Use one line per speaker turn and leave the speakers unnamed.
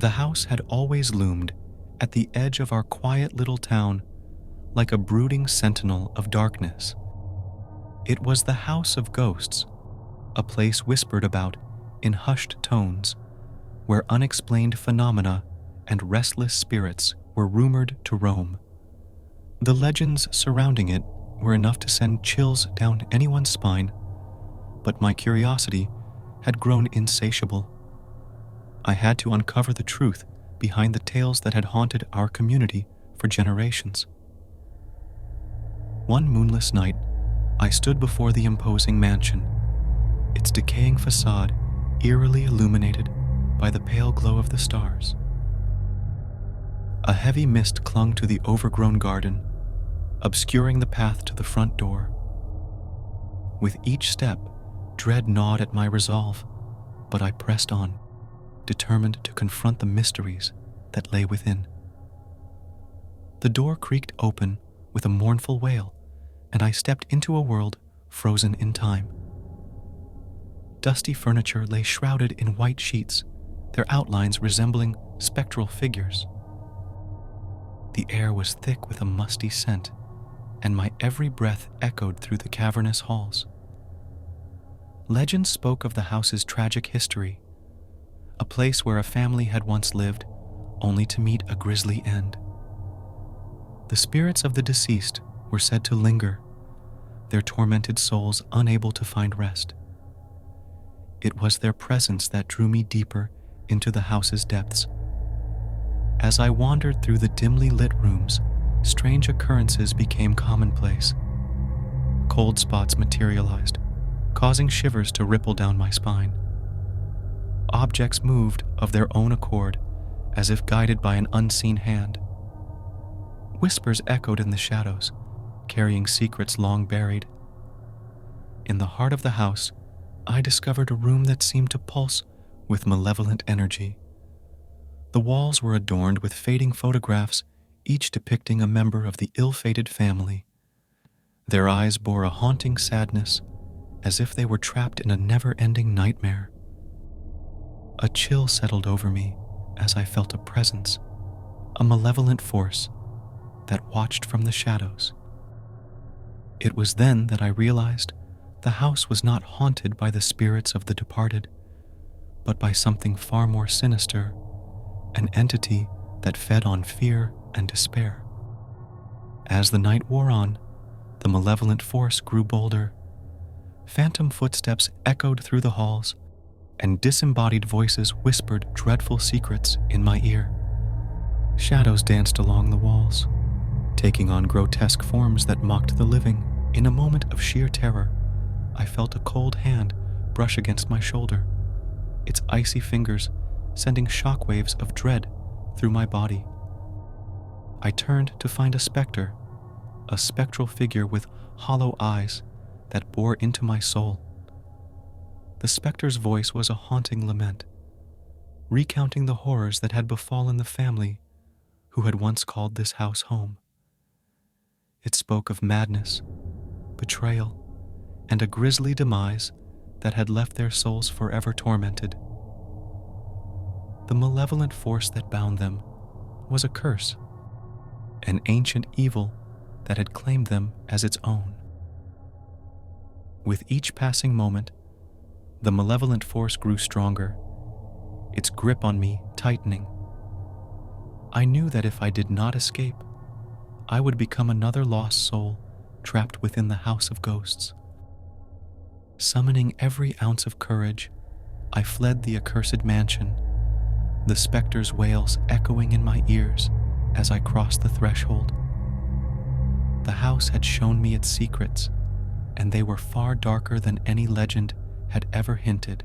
The house had always loomed at the edge of our quiet little town like a brooding sentinel of darkness. It was the house of ghosts, a place whispered about in hushed tones, where unexplained phenomena and restless spirits were rumored to roam. The legends surrounding it were enough to send chills down anyone's spine, but my curiosity had grown insatiable. I had to uncover the truth behind the tales that had haunted our community for generations. One moonless night, I stood before the imposing mansion, its decaying facade eerily illuminated by the pale glow of the stars. A heavy mist clung to the overgrown garden, obscuring the path to the front door. With each step, dread gnawed at my resolve, but I pressed on, determined to confront the mysteries that lay within. The door creaked open with a mournful wail, and I stepped into a world frozen in time. Dusty furniture lay shrouded in white sheets, their outlines resembling spectral figures. The air was thick with a musty scent, and my every breath echoed through the cavernous halls. Legends spoke of the house's tragic history, a place where a family had once lived, only to meet a grisly end. The spirits of the deceased were said to linger, their tormented souls unable to find rest. It was their presence that drew me deeper into the house's depths. As I wandered through the dimly lit rooms, strange occurrences became commonplace. Cold spots materialized, causing shivers to ripple down my spine. Objects moved of their own accord, as if guided by an unseen hand. Whispers echoed in the shadows, carrying secrets long buried. In the heart of the house, I discovered a room that seemed to pulse with malevolent energy. The walls were adorned with fading photographs, each depicting a member of the ill-fated family. Their eyes bore a haunting sadness, as if they were trapped in a never-ending nightmare. A chill settled over me as I felt a presence, a malevolent force that watched from the shadows. It was then that I realized the house was not haunted by the spirits of the departed, but by something far more sinister, an entity that fed on fear and despair. As the night wore on, the malevolent force grew bolder. Phantom footsteps echoed through the halls, and disembodied voices whispered dreadful secrets in my ear. Shadows danced along the walls, taking on grotesque forms that mocked the living. In a moment of sheer terror, I felt a cold hand brush against my shoulder, its icy fingers sending shockwaves of dread through my body. I turned to find a specter, a spectral figure with hollow eyes that bore into my soul. The specter's voice was a haunting lament, recounting the horrors that had befallen the family who had once called this house home. It spoke of madness, betrayal, and a grisly demise that had left their souls forever tormented. The malevolent force that bound them was a curse, an ancient evil that had claimed them as its own. With each passing moment, the malevolent force grew stronger, its grip on me tightening. I knew that if I did not escape, I would become another lost soul trapped within the house of ghosts. Summoning every ounce of courage, I fled the accursed mansion, the specter's wails echoing in my ears as I crossed the threshold. The house had shown me its secrets, and they were far darker than any legend had ever hinted.